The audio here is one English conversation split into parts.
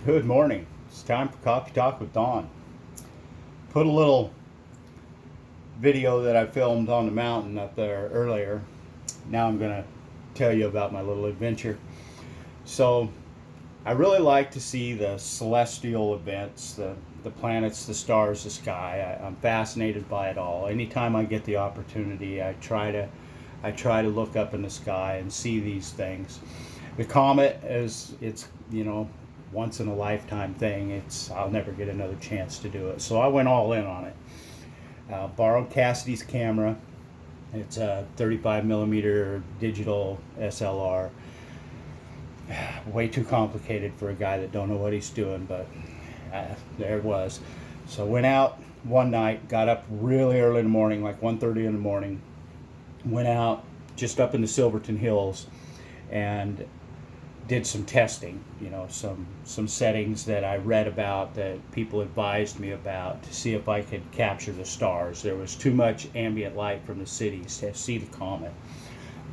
Good morning. It's time for Coffee Talk with Don. Put a little video that I filmed on the mountain up there earlier. Now I'm going to tell you about my little adventure. So, I really like to see the celestial events, the planets, the stars, the sky. I'm fascinated by it all. Anytime I get the opportunity, I try to look up in the sky and see these things. The comet is it's once in a lifetime thing. I'll never get another chance to do it. So I went all in on it. Borrowed Cassidy's camera. It's a 35 millimeter digital SLR. Way too complicated for a guy that don't know what he's doing, but there it was. So went out one night, got up really early in the morning, like 1:30 in the morning. Went out just up in the Silverton Hills and did some testing, some settings that I read about that people advised me about to see if I could capture the stars. There was too much ambient light from the cities to see the comet,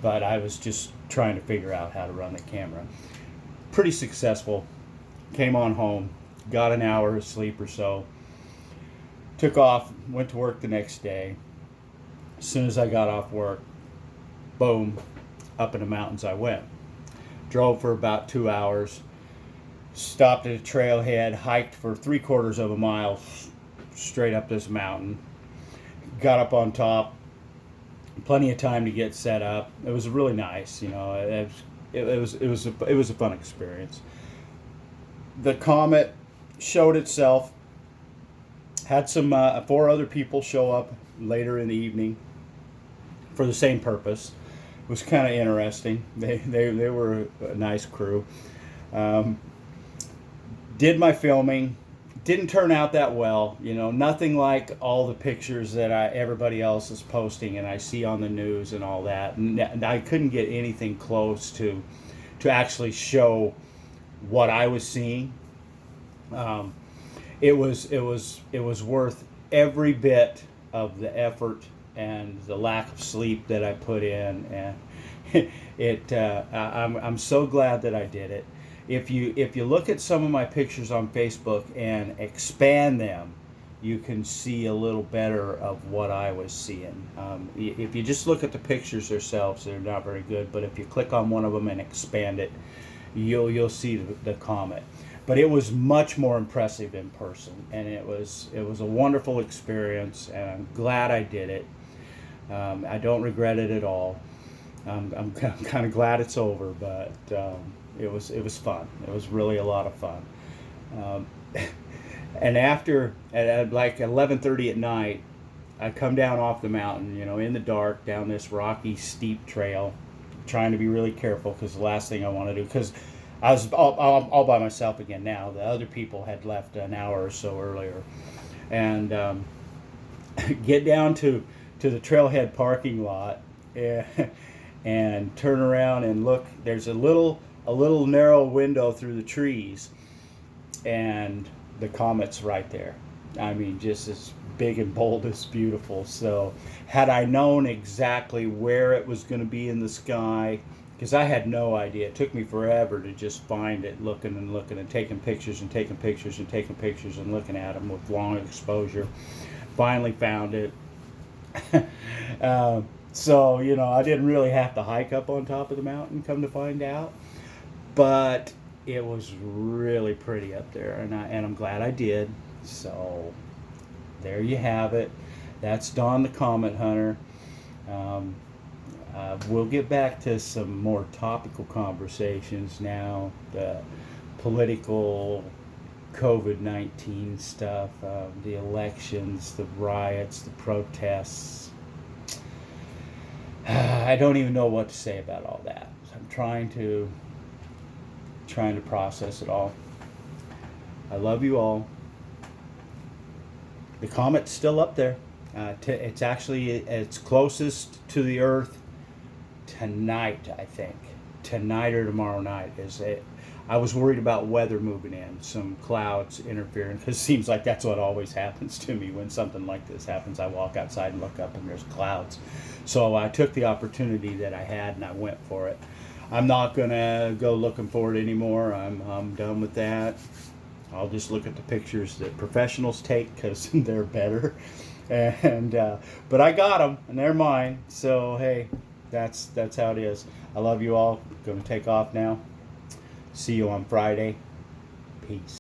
but I was just trying to figure out how to run the camera. Pretty successful. Came on home, got an hour of sleep or so, took off, went to work the next day. As soon as I got off work, boom, up in the mountains I went. Drove for about 2 hours, stopped at a trailhead, hiked for 3/4 of a mile straight up this mountain, got up on top, plenty of time to get set up. It was really nice, it was a fun experience. The comet showed itself, had some 4 other people show up later in the evening for the same purpose. It was kind of interesting. They were a nice crew. Um, did my filming. Didn't turn out that well. Nothing like all the pictures that everybody else is posting and I see on the news and all that. And I couldn't get anything close to actually show what I was seeing. Um, it was worth every bit of the effort and the lack of sleep that I put in, and I'm so glad that I did it. If you look at some of my pictures on Facebook and expand them, you can see a little better of what I was seeing. If you just look at the pictures themselves, they're not very good. But if you click on one of them and expand it, you'll see the comet. But it was much more impressive in person, and it was a wonderful experience, and I'm glad I did it. I don't regret it at all. I'm kind of glad it's over, but it was fun. It was really a lot of fun. Um, and after at like 11:30 at night, I come down off the mountain, in the dark, down this rocky, steep trail, trying to be really careful because the last thing I want to do, because I was all by myself again now. The other people had left an hour or so earlier, and get down to the trailhead parking lot, and turn around and look. There's a little narrow window through the trees, and the comet's right there. I mean, just as big and bold as beautiful. So, had I known exactly where it was going to be in the sky, because I had no idea. It took me forever to just find it, looking and looking and taking pictures and taking pictures and taking pictures and looking at them with long exposure. Finally found it. So, I didn't really have to hike up on top of the mountain, come to find out. But it was really pretty up there, and I'm glad I did. So, there you have it. That's Don the Comet Hunter. Um, we'll get back to some more topical conversations now. The political, COVID-19 stuff, the elections, the riots, the protests. I don't even know what to say about all that. I'm trying to process it all. I love you all. The comet's still up there. It's closest to the Earth tonight, I think. Tonight or tomorrow night is it. I was worried about weather moving in, some clouds interfering, because it seems like that's what always happens to me when something like this happens. I walk outside and look up and there's clouds. So I took the opportunity that I had and I went for it. I'm not going to go looking for it anymore. I'm done with that. I'll just look at the pictures that professionals take because they're better. And but I got them and they're mine. So hey, that's how it is. I love you all. Going to take off now. See you on Friday. Peace.